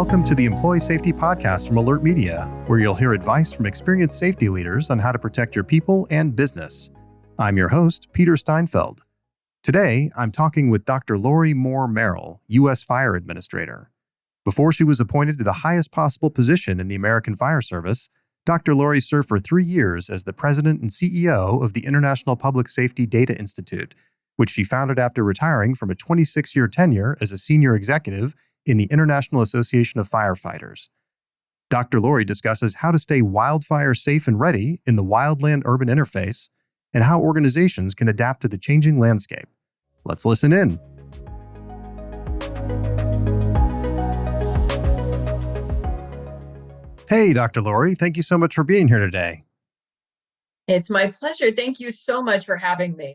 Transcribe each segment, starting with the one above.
Welcome to the Employee Safety Podcast from Alert Media, where you'll hear advice from experienced safety leaders on how to protect your people and business. I'm your host, Peter Steinfeld. Today, I'm talking with Dr. Lori Moore Merrill, U.S. Fire Administrator. Before she was appointed to the highest possible position in the American Fire Service, Dr. Lori served for 3 years as the president and CEO of the International Public Safety Data Institute, which she founded after retiring from a 26-year tenure as a senior executive in the International Association of Firefighters. Dr. Lori discusses how to stay wildfire safe and ready in the wildland-urban interface and how organizations can adapt to the changing landscape. Let's listen in. Hey, Dr. Lori, thank you so much for being here today. It's my pleasure. Thank you so much for having me.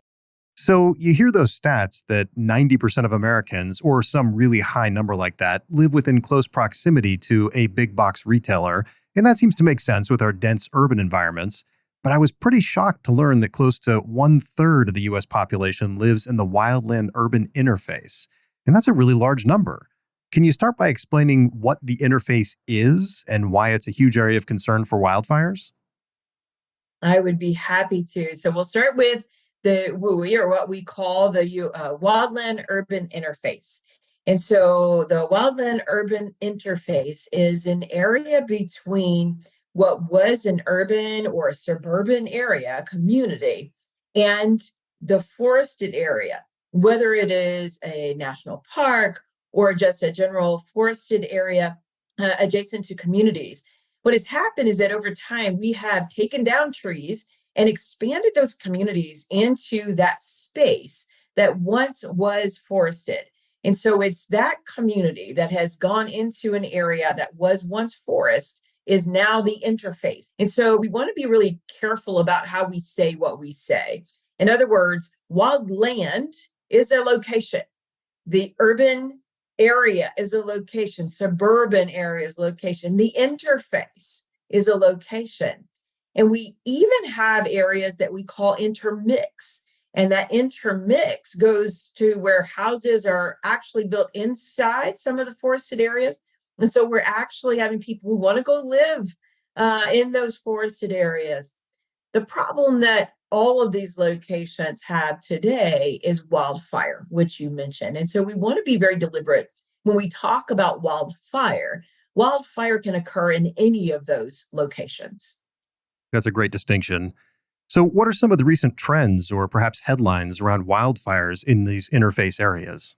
So you hear those stats that 90% of Americans, or some really high number like that, live within close proximity to a big box retailer. And that seems to make sense with our dense urban environments. But I was pretty shocked to learn that close to 1/3 of the U.S. population lives in the wildland-urban interface. And that's a really large number. Can you start by explaining what the interface is and why it's a huge area of concern for wildfires? I would be happy to. So we'll start with the WUI, or what we call the wildland-urban interface. And so the wildland-urban interface is an area between what was an urban or a suburban area, community, and the forested area, whether it is a national park or just a general forested area adjacent to communities. What has happened is that over time, we have taken down trees and expanded those communities into that space that once was forested. And so it's that community that has gone into an area that was once forest is now the interface. And so we want to be really careful about how we say what we say. In other words, wild land is a location. The urban area is a location. Suburban area is a location. The interface is a location. And we even have areas that we call intermix. And that intermix goes to where houses are actually built inside some of the forested areas. And so we're actually having people who want to go live in those forested areas. The problem that all of these locations have today is wildfire, which you mentioned. And so we want to be very deliberate when we talk about wildfire. Wildfire can occur in any of those locations. That's a great distinction. So what are some of the recent trends or perhaps headlines around wildfires in these interface areas?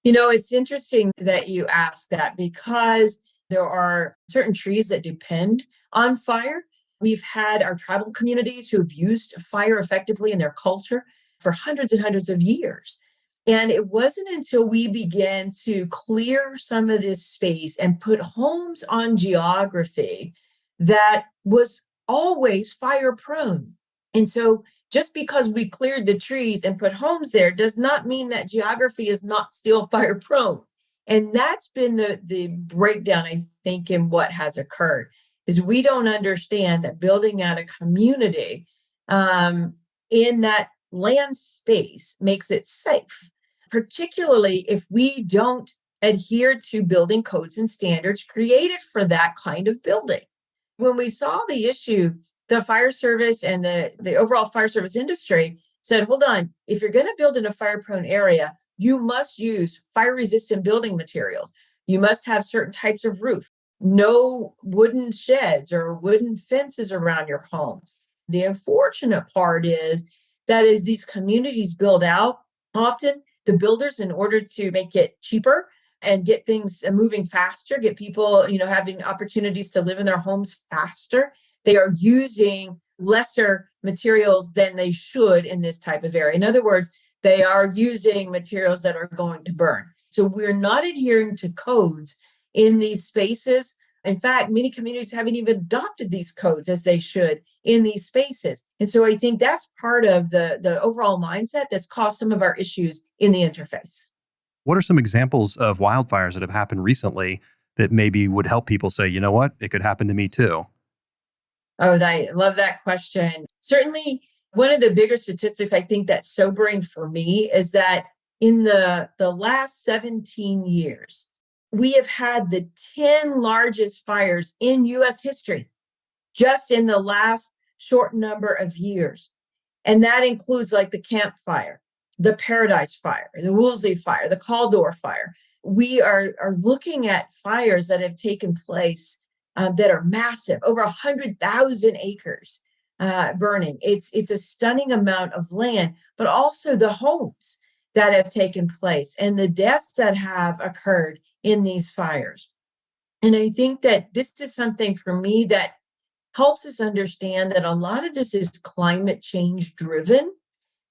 You know, it's interesting that you ask that because there are certain trees that depend on fire. We've had our tribal communities who have used fire effectively in their culture for hundreds and hundreds of years. And it wasn't until we began to clear some of this space and put homes on geography that was always fire prone. And so just because we cleared the trees and put homes there does not mean that geography is not still fire prone. And that's been the breakdown, I think, in what has occurred, is we don't understand that building out a community in that land space makes it safe, particularly if we don't adhere to building codes and standards created for that kind of building. When we saw the issue, the fire service and the overall fire service industry said, hold on, if you're going to build in a fire-prone area, you must use fire-resistant building materials. You must have certain types of roof, no wooden sheds or wooden fences around your home. The unfortunate part is that as these communities build out, often the builders, in order to make it cheaper and get things moving faster, get people, having opportunities to live in their homes faster, they are using lesser materials than they should in this type of area. In other words, they are using materials that are going to burn. So we're not adhering to codes in these spaces. In fact, many communities haven't even adopted these codes as they should in these spaces. And so I think that's part of the overall mindset that's caused some of our issues in the interface. What are some examples of wildfires that have happened recently that maybe would help people say, you know what, it could happen to me too? Oh, I love that question. Certainly, one of the bigger statistics I think that's sobering for me is that in the last 17 years, we have had the 10 largest fires in US history just in the last short number of years. And that includes like the Camp Fire, the Paradise Fire, the Woolsey Fire, the Caldor Fire. We are looking at fires that have taken place that are massive, over 100,000 acres burning. It's a stunning amount of land, but also the homes that have taken place and the deaths that have occurred in these fires. And I think that this is something for me that helps us understand that a lot of this is climate change driven,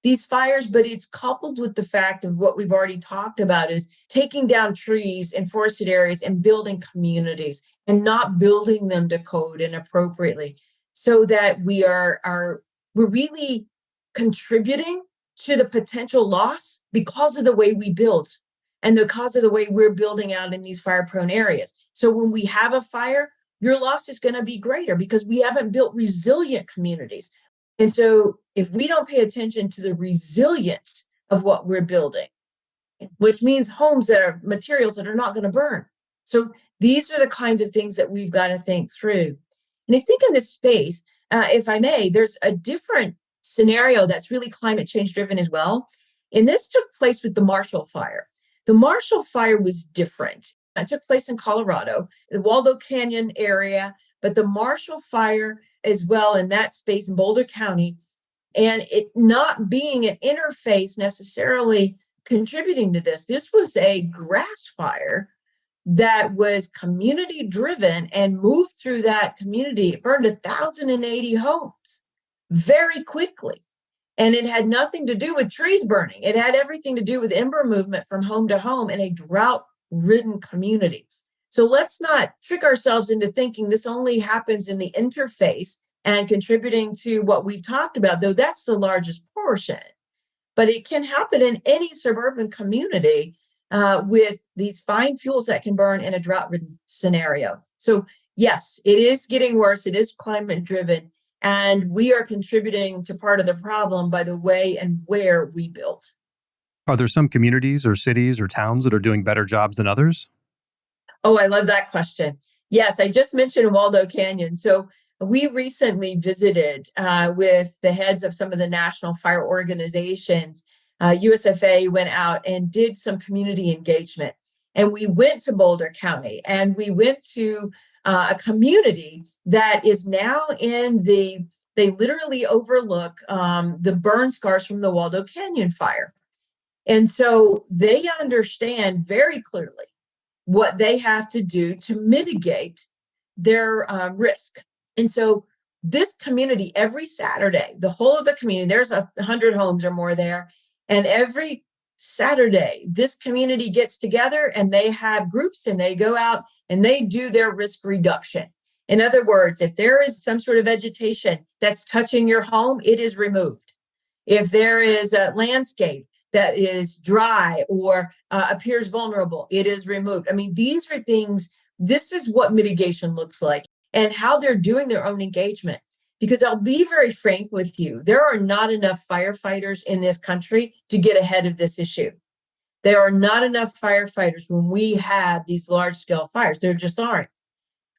these fires, but it's coupled with the fact of what we've already talked about is taking down trees in forested areas and building communities and not building them to code and appropriately so that we're really contributing to the potential loss because of the way we build and because of the way we're building out in these fire prone areas. So when we have a fire, your loss is going to be greater because we haven't built resilient communities. And so if we don't pay attention to the resilience of what we're building, which means homes that are materials that are not going to burn. So these are the kinds of things that we've got to think through. And I think in this space, if I may, there's a different scenario that's really climate change driven as well. And this took place with the Marshall Fire. The Marshall Fire was different. It took place in Colorado, the Waldo Canyon area, but the Marshall Fire as well in that space in Boulder County, and it not being an interface necessarily contributing to this. This was a grass fire that was community driven and moved through that community. It burned 1,080 homes very quickly. And it had nothing to do with trees burning. It had everything to do with ember movement from home to home in a drought-ridden community. So let's not trick ourselves into thinking this only happens in the interface and contributing to what we've talked about, though that's the largest portion. But it can happen in any suburban community with these fine fuels that can burn in a drought-ridden scenario. So yes, it is getting worse. It is climate-driven. And we are contributing to part of the problem by the way and where we build. Are there some communities or cities or towns that are doing better jobs than others? Oh, I love that question. Yes, I just mentioned Waldo Canyon. So we recently visited with the heads of some of the national fire organizations. USFA went out and did some community engagement. And we went to Boulder County and we went to a community that is now they literally overlook the burn scars from the Waldo Canyon fire. And so they understand very clearly what they have to do to mitigate their risk. And so this community, every Saturday, the whole of the community, there's 100 homes or more there. And every Saturday, this community gets together and they have groups and they go out and they do their risk reduction. In other words, if there is some sort of vegetation that's touching your home, it is removed. If there is a landscape that is dry or appears vulnerable, it is removed. I mean, these are things, this is what mitigation looks like and how they're doing their own engagement. Because I'll be very frank with you, there are not enough firefighters in this country to get ahead of this issue. There are not enough firefighters when we have these large scale fires. There just aren't.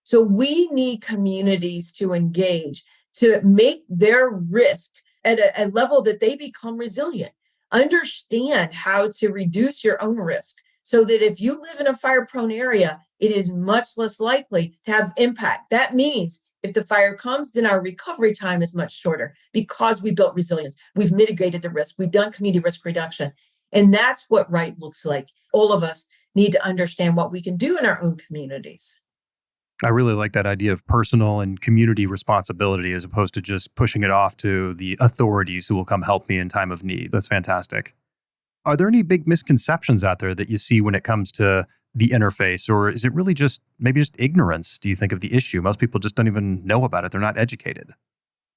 So we need communities to engage, to make their risk at a level that they become resilient. Understand how to reduce your own risk so that if you live in a fire prone area, it is much less likely to have impact. That means if the fire comes, then our recovery time is much shorter because we built resilience. We've mitigated the risk. We've done community risk reduction. And that's what right looks like. All of us need to understand what we can do in our own communities. I really like that idea of personal and community responsibility as opposed to just pushing it off to the authorities who will come help me in time of need. That's fantastic. Are there any big misconceptions out there that you see when it comes to the interface, or is it really just maybe just ignorance, do you think, of the issue? Most people just don't even know about it. They're not educated.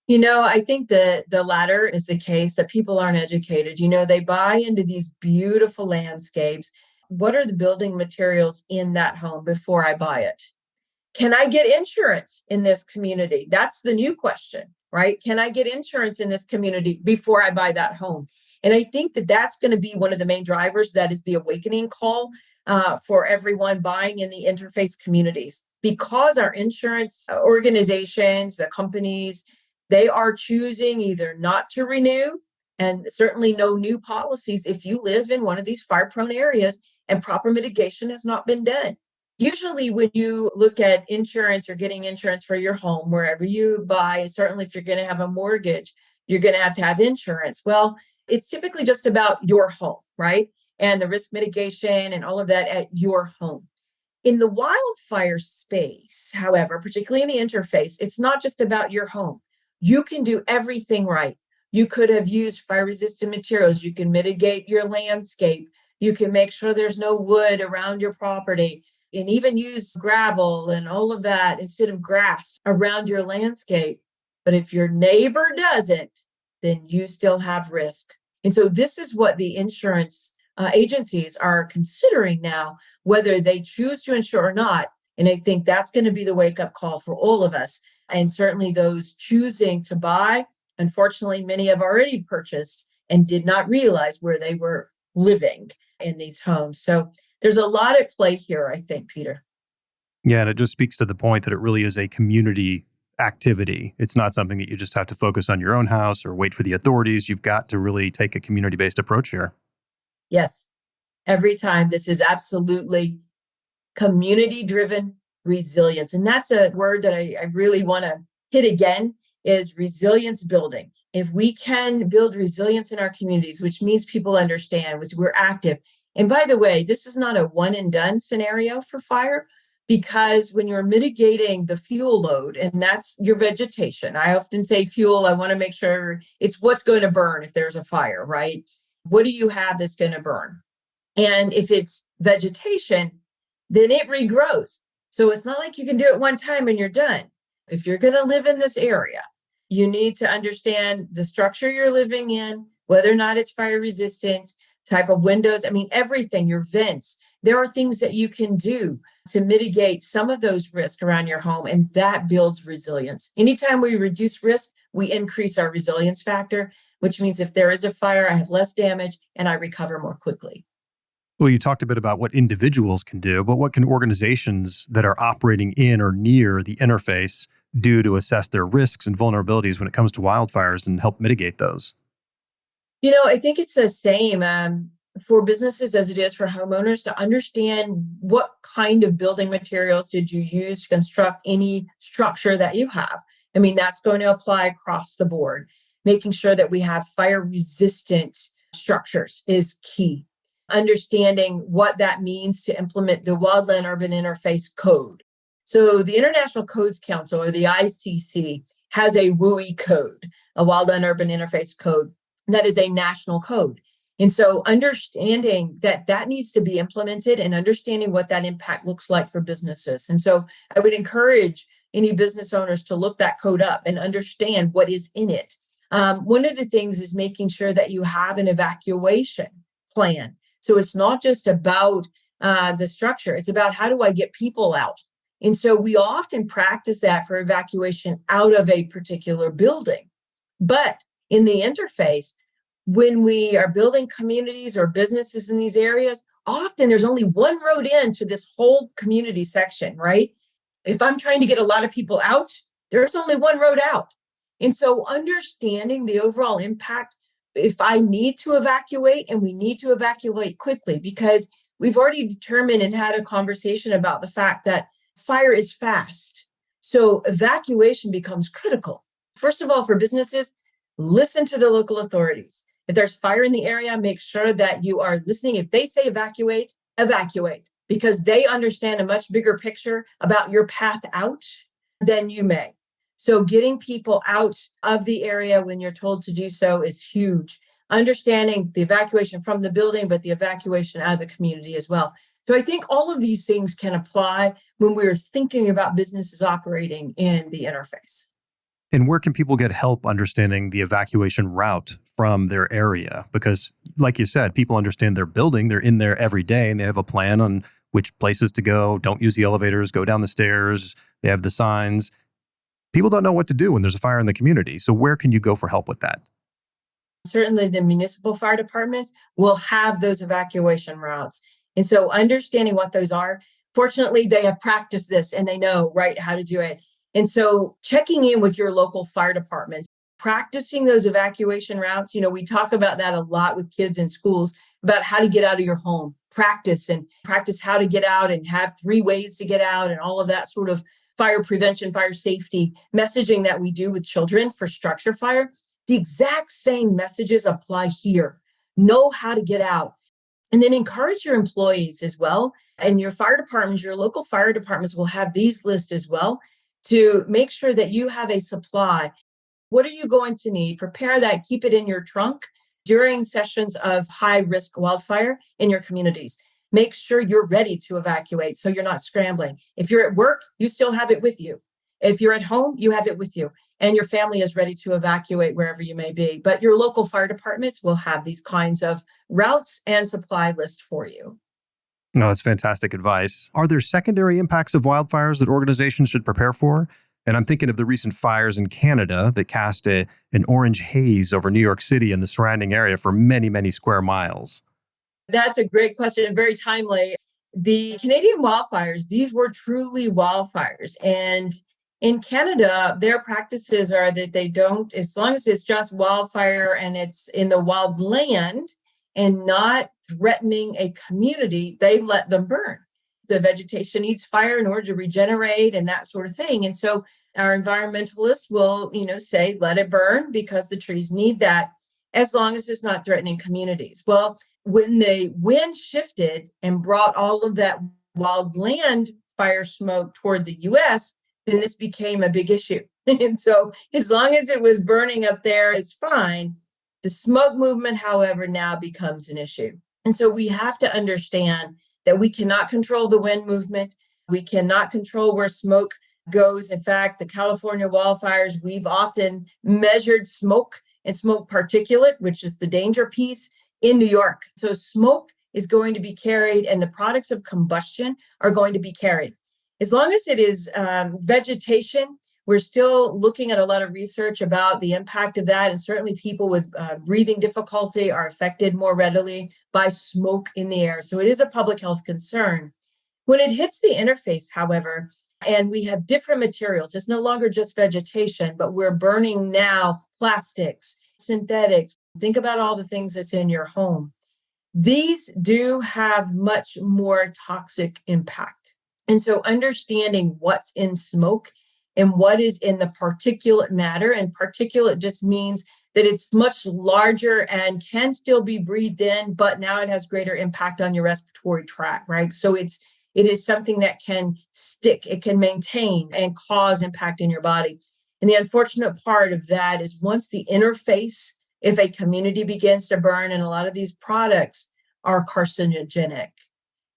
You know, I think the latter is the case, that people aren't educated. You know, they buy into these beautiful landscapes. What are the building materials in that home before I buy it? Can I get insurance in this community? That's the new question, right? Can I get insurance in this community before I buy that home? And I think that that's going to be one of the main drivers. That is the awakening call for everyone buying in the interface communities because our insurance organizations, the companies, they are choosing either not to renew and certainly no new policies if you live in one of these fire prone areas and proper mitigation has not been done. Usually, when you look at insurance or getting insurance for your home, wherever you buy, and certainly if you're going to have a mortgage, you're going to have insurance. Well, it's typically just about your home, right? And the risk mitigation and all of that at your home. In the wildfire space, however, particularly in the interface, it's not just about your home. You can do everything right. You could have used fire resistant materials. You can mitigate your landscape. You can make sure there's no wood around your property and even use gravel and all of that instead of grass around your landscape. But if your neighbor doesn't, then you still have risk. And so this is what the insurance agencies are considering now, whether they choose to insure or not. And I think that's going to be the wake-up call for all of us. And certainly those choosing to buy, unfortunately, many have already purchased and did not realize where they were living in these homes. So there's a lot at play here, I think, Peter. Yeah, and it just speaks to the point that it really is a community activity. It's not something that you just have to focus on your own house or wait for the authorities. You've got to really take a community-based approach here. Yes, every time. This is absolutely community-driven resilience. And that's a word that I really want to hit again is resilience building. If we can build resilience in our communities, which means people understand, which we're active. And by the way, this is not a one and done scenario for fire, because when you're mitigating the fuel load, and that's your vegetation, I often say fuel, I want to make sure it's what's going to burn if there's a fire, right? What do you have that's going to burn? And if it's vegetation, then it regrows. So it's not like you can do it one time and you're done. If you're going to live in this area, you need to understand the structure you're living in, whether or not it's fire resistant, type of windows. I mean, everything, your vents. There are things that you can do to mitigate some of those risks around your home, and that builds resilience. Anytime we reduce risk, we increase our resilience factor, which means if there is a fire, I have less damage and I recover more quickly. Well, you talked a bit about what individuals can do, but what can organizations that are operating in or near the interface do to assess their risks and vulnerabilities when it comes to wildfires and help mitigate those? I think it's the same for businesses as it is for homeowners to understand what kind of building materials did you use to construct any structure that you have. I mean, that's going to apply across the board. Making sure that we have fire resistant structures is key. Understanding what that means to implement the Wildland Urban Interface Code. So the International Codes Council, or the ICC, has a WUI code, a Wildland Urban Interface Code, that is a national code. And so understanding that that needs to be implemented and understanding what that impact looks like for businesses. And so I would encourage any business owners to look that code up and understand what is in it. One of the things is making sure that you have an evacuation plan. So it's not just about the structure, it's about how do I get people out? And so we often practice that for evacuation out of a particular building. But in the interface, when we are building communities or businesses in these areas, often there's only one road into this whole community section, right? If I'm trying to get a lot of people out, there's only one road out. And so understanding the overall impact, if I need to evacuate, and we need to evacuate quickly, because we've already determined and had a conversation about the fact that fire is fast. So evacuation becomes critical. First of all, for businesses, listen to the local authorities. If there's fire in the area, make sure that you are listening. If they say evacuate, evacuate, because they understand a much bigger picture about your path out than you may. So getting people out of the area when you're told to do so is huge. Understanding the evacuation from the building, but the evacuation out of the community as well. So I think all of these things can apply when we're thinking about businesses operating in the interface. And where can people get help understanding the evacuation route from their area? Because like you said, people understand their building, they're in there every day, and they have a plan on which places to go. Don't use the elevators, go down the stairs. They have the signs. People don't know what to do when there's a fire in the community. So where can you go for help with that? Certainly the municipal fire departments will have those evacuation routes. And so understanding what those are, fortunately, they have practiced this and they know, right, how to do it. And so checking in with your local fire departments, practicing those evacuation routes. We talk about that a lot with kids in schools about how to get out of your home, practice how to get out and have 3 ways to get out and all of that sort of fire prevention, fire safety messaging that we do with children for structure fire. The exact same messages apply here. Know how to get out. And then encourage your employees as well. And your fire departments, your local fire departments will have these lists as well to make sure that you have a supply. What are you going to need? Prepare that, keep it in your trunk during sessions of high risk wildfire in your communities. Make sure you're ready to evacuate so you're not scrambling. If you're at work, you still have it with you. If you're at home, you have it with you. And your family is ready to evacuate wherever you may be. But your local fire departments will have these kinds of routes and supply list for you. No, that's fantastic advice. Are there secondary impacts of wildfires that organizations should prepare for? And I'm thinking of the recent fires in Canada that cast an orange haze over New York City and the surrounding area for many, many square miles. That's a great question and very timely. The Canadian wildfires, these were truly wildfires. And in Canada, their practices are that they don't, as long as it's just wildfire and it's in the wild land and not threatening a community, they let them burn. The vegetation needs fire in order to regenerate and that sort of thing. And so our environmentalists will, say, let it burn because the trees need that as long as it's not threatening communities. Well, when the wind shifted and brought all of that wild land fire smoke toward the US, then this became a big issue. And so as long as it was burning up there, it's fine. The smoke movement, however, now becomes an issue. And so we have to understand that we cannot control the wind movement. We cannot control where smoke goes. In fact, the California wildfires, we've often measured smoke and smoke particulate, which is the danger piece, in New York. So smoke is going to be carried and the products of combustion are going to be carried. As long as it is vegetation, we're still looking at a lot of research about the impact of that. And certainly people with breathing difficulty are affected more readily by smoke in the air. So it is a public health concern. When it hits the interface, however, and we have different materials, it's no longer just vegetation, but we're burning now plastics, synthetics. Think about all the things that's in your home. These do have much more toxic impact. And so understanding what's in smoke and what is in the particulate matter, and particulate just means that it's much larger and can still be breathed in, but now it has greater impact on your respiratory tract, right? So it is something that can stick, it can maintain and cause impact in your body. And the unfortunate part of that is once the interface, if a community begins to burn, and a lot of these products are carcinogenic.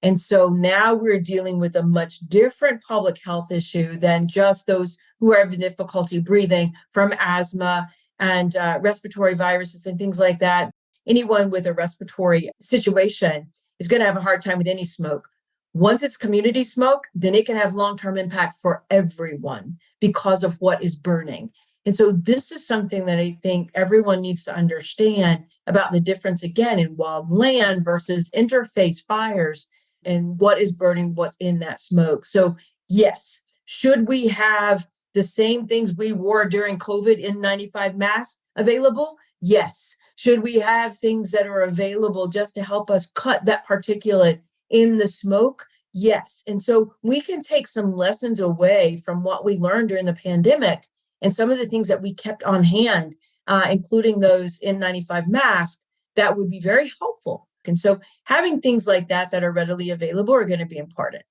And so now we're dealing with a much different public health issue than just those who are having difficulty breathing from asthma and respiratory viruses and things like that. Anyone with a respiratory situation is going to have a hard time with any smoke. Once it's community smoke, then it can have long-term impact for everyone because of what is burning. And so this is something that I think everyone needs to understand about the difference, again, in wild land versus interface fires and what is burning, what's in that smoke. So yes, should we have the same things we wore during COVID N95 masks available? Yes. Should we have things that are available just to help us cut that particulate in the smoke? Yes. And so we can take some lessons away from what we learned during the pandemic and some of the things that we kept on hand, including those N95 masks, that would be very helpful. And so having things like that are readily available are going to be important.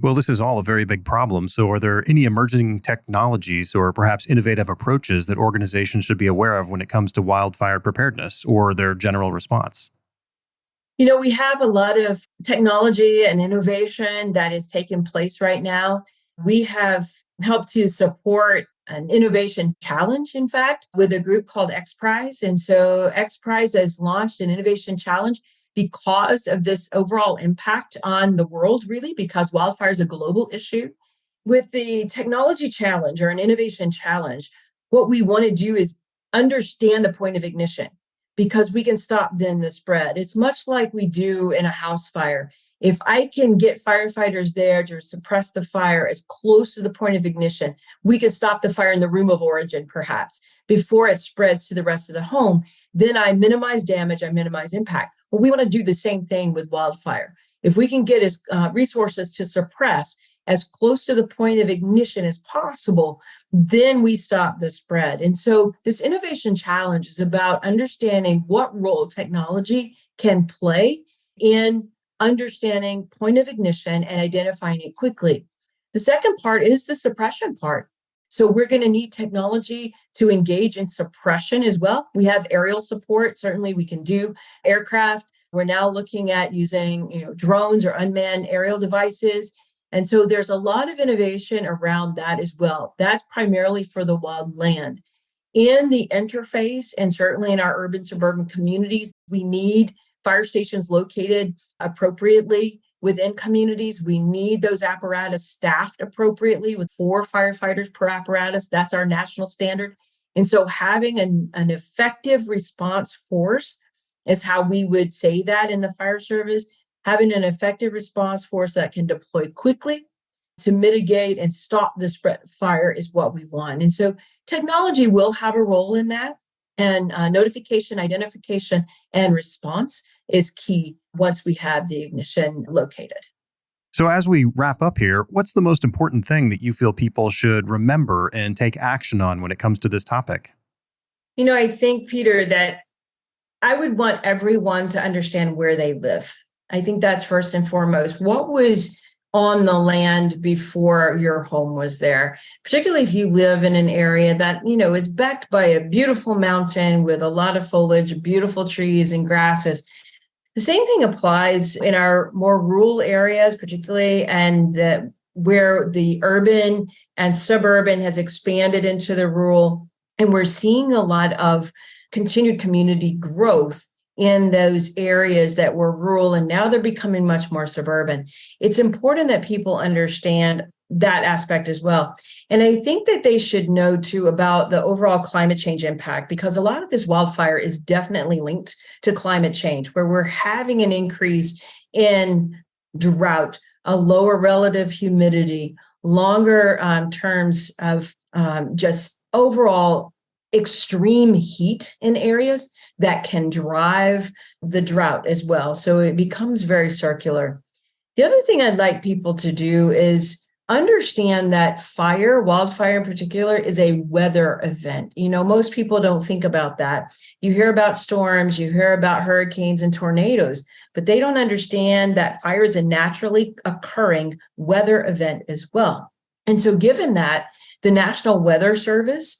Well, this is all a very big problem. So are there any emerging technologies or perhaps innovative approaches that organizations should be aware of when it comes to wildfire preparedness or their general response? We have a lot of technology and innovation that is taking place right now. We have helped to support an innovation challenge, in fact, with a group called X Prize. And so X Prize has launched an innovation challenge because of this overall impact on the world, really, because wildfire is a global issue. With the technology challenge or an innovation challenge, what we want to do is understand the point of ignition because we can stop then the spread. It's much like we do in a house fire. If I can get firefighters there to suppress the fire as close to the point of ignition, we can stop the fire in the room of origin, perhaps, before it spreads to the rest of the home. Then I minimize damage, I minimize impact. Well, we want to do the same thing with wildfire. If we can get resources to suppress as close to the point of ignition as possible, then we stop the spread. And so this innovation challenge is about understanding what role technology can play in understanding point of ignition and identifying it quickly. The second part is the suppression part. So we're going to need technology to engage in suppression as well. We have aerial support. Certainly we can do aircraft. We're now looking at using drones or unmanned aerial devices. And so there's a lot of innovation around that as well. That's primarily for the wild land. In the interface, and certainly in our urban suburban communities, we need fire stations located appropriately within communities. We need those apparatus staffed appropriately with 4 firefighters per apparatus. That's our national standard. And so having an effective response force is how we would say that in the fire service. Having an effective response force that can deploy quickly to mitigate and stop the spread of fire is what we want. And so technology will have a role in that. And notification, identification, and response is key once we have the ignition located. So as we wrap up here, what's the most important thing that you feel people should remember and take action on when it comes to this topic? I think, Peter, that I would want everyone to understand where they live. I think that's first and foremost. What was on the land before your home was there, particularly if you live in an area that, is backed by a beautiful mountain with a lot of foliage, beautiful trees and grasses. The same thing applies in our more rural areas, particularly, and where the urban and suburban has expanded into the rural. And we're seeing a lot of continued community growth in those areas that were rural, and now they're becoming much more suburban. It's important that people understand that aspect as well. And I think that they should know too about the overall climate change impact, because a lot of this wildfire is definitely linked to climate change, where we're having an increase in drought, a lower relative humidity, longer terms of just overall extreme heat in areas that can drive the drought as well. So it becomes very circular. The other thing I'd like people to do is understand that wildfire in particular, is a weather event. Most people don't think about that. You hear about storms, you hear about hurricanes and tornadoes, but they don't understand that fire is a naturally occurring weather event as well. And so given that, the National Weather Service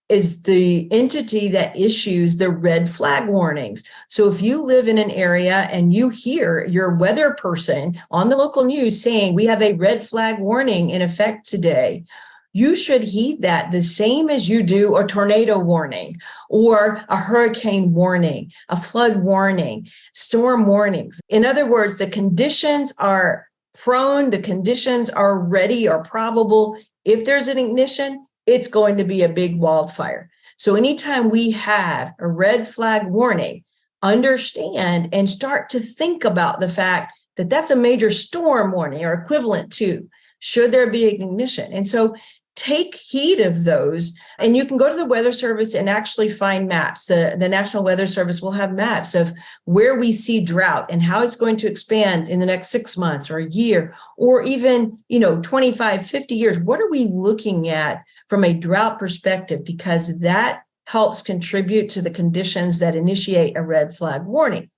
is the entity that issues the red flag warnings. So if you live in an area and you hear your weather person on the local news saying we have a red flag warning in effect today, you should heed that the same as you do a tornado warning or a hurricane warning, a flood warning, storm warnings. In other words, the conditions are prone, the conditions are ready or probable. If there's an ignition, it's going to be a big wildfire. So anytime we have a red flag warning, understand and start to think about the fact that that's a major storm warning or equivalent to, should there be an ignition. And so take heed of those. And you can go to the Weather Service and actually find maps. The National Weather Service will have maps of where we see drought and how it's going to expand in the next 6 months or a year, or even, 25, 50 years. What are we looking at from a drought perspective? Because that helps contribute to the conditions that initiate a red flag warning.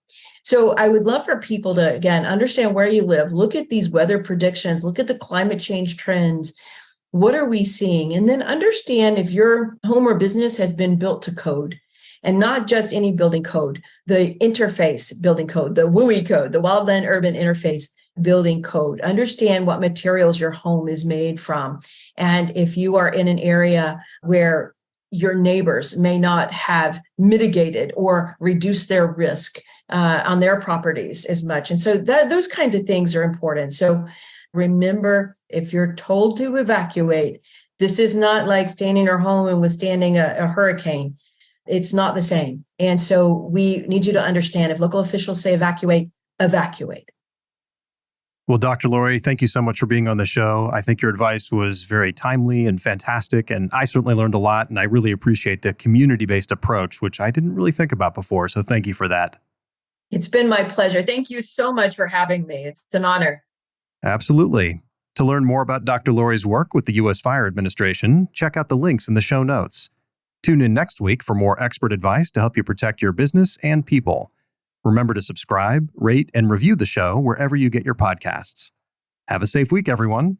So I would love for people to, again, understand where you live, look at these weather predictions, look at the climate change trends. What are we seeing? And then understand if your home or business has been built to code, and not just any building code, the interface building code, the WUI code, the Wildland Urban Interface building code. Understand what materials your home is made from. And if you are in an area where your neighbors may not have mitigated or reduced their risk on their properties as much. And so those kinds of things are important. So remember, if you're told to evacuate, this is not like staying in your home and withstanding a hurricane. It's not the same. And so we need you to understand, if local officials say evacuate, evacuate. Well, Dr. Lori, thank you so much for being on the show. I think your advice was very timely and fantastic, and I certainly learned a lot, and I really appreciate the community-based approach, which I didn't really think about before, so thank you for that. It's been my pleasure. Thank you so much for having me. It's an honor. Absolutely. To learn more about Dr. Lori's work with the U.S. Fire Administration, check out the links in the show notes. Tune in next week for more expert advice to help you protect your business and people. Remember to subscribe, rate, and review the show wherever you get your podcasts. Have a safe week, everyone.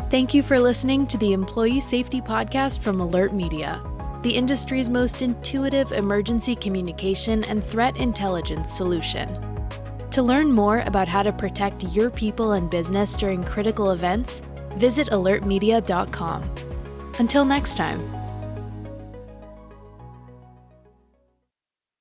Thank you for listening to the Employee Safety Podcast from Alert Media, the industry's most intuitive emergency communication and threat intelligence solution. To learn more about how to protect your people and business during critical events, visit alertmedia.com. Until next time.